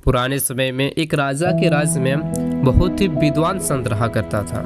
पुराने समय में एक राजा के राज्य में बहुत ही विद्वान संत रहा करता था।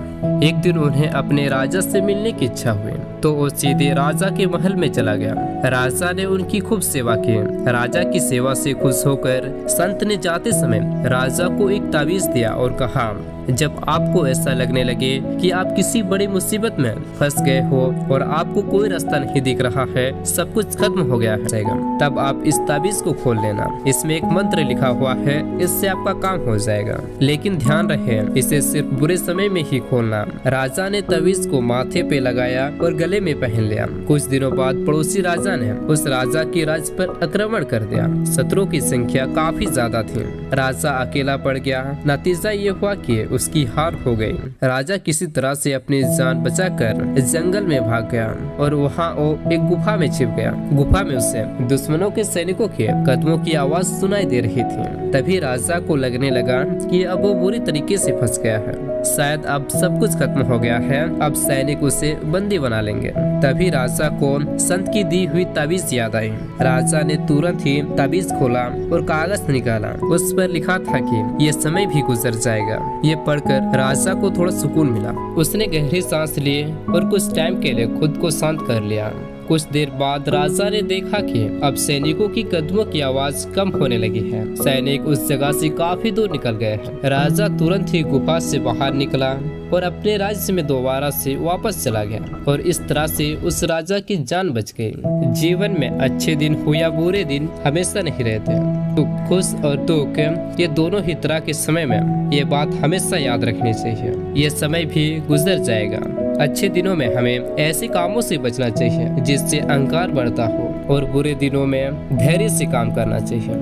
एक दिन उन्हें अपने राजा से मिलने की इच्छा हुई तो वो सीधे राजा के महल में चला गया। राजा ने उनकी खूब सेवा की। राजा की सेवा से खुश होकर संत ने जाते समय राजा को एक ताबीज दिया और कहा, जब आपको ऐसा लगने लगे कि आप किसी बड़ी मुसीबत में फंस गए हो और आपको कोई रास्ता नहीं दिख रहा है, सब कुछ खत्म हो गया है, तब आप इस ताबीज को खोल लेना। इसमें एक मंत्र लिखा हुआ है, इससे आपका काम हो जाएगा, लेकिन ध्यान रहे इसे सिर्फ बुरे समय में ही खोलना। राजा ने ताबीज को माथे पे लगाया और गले में पहन लिया। कुछ दिनों बाद पड़ोसी राजा ने उस राजा के राज्य पर आक्रमण कर दिया। शत्रुओं की संख्या काफी ज्यादा थी। राजा अकेला पड़ गया। नतीजा ये हुआ कि उसकी हार हो गई। राजा किसी तरह से अपनी जान बचाकर जंगल में भाग गया और वहाँ वो एक गुफा में छिप गया। गुफा में उसे दुश्मनों के सैनिकों के कदमों की आवाज सुनाई दे रही थी। तभी राजा को लगने लगा कि अब वो बुरी तरीके से फंस गया है, शायद अब सब कुछ खत्म हो गया है, अब सैनिक उसे बंदी बना लेंगे। तभी राजा को संत की दी हुई ताबीज याद आई। राजा ने तुरंत ही ताबीज खोला और कागज निकाला। उस पर लिखा था कि ये समय भी गुजर जाएगा। ये पढ़कर राजा को थोड़ा सुकून मिला। उसने गहरी सांस ली और कुछ टाइम के लिए खुद को शांत कर लिया। कुछ देर बाद राजा ने देखा कि अब सैनिकों की कदमों की आवाज कम होने लगी है। सैनिक उस जगह से काफी दूर निकल गए हैं। राजा तुरंत ही गुफा से बाहर निकला और अपने राज्य में दोबारा से वापस चला गया और इस तरह से उस राजा की जान बच गई। जीवन में अच्छे दिन हो या बुरे दिन हमेशा नहीं रहते। तो खुश और दुख ये दोनों ही तरह के समय में ये बात हमेशा याद रखनी चाहिए। ये समय भी गुजर जाएगा। अच्छे दिनों में हमें ऐसे कामों से बचना चाहिए जिससे अहंकार बढ़ता हो और बुरे दिनों में धैर्य से काम करना चाहिए।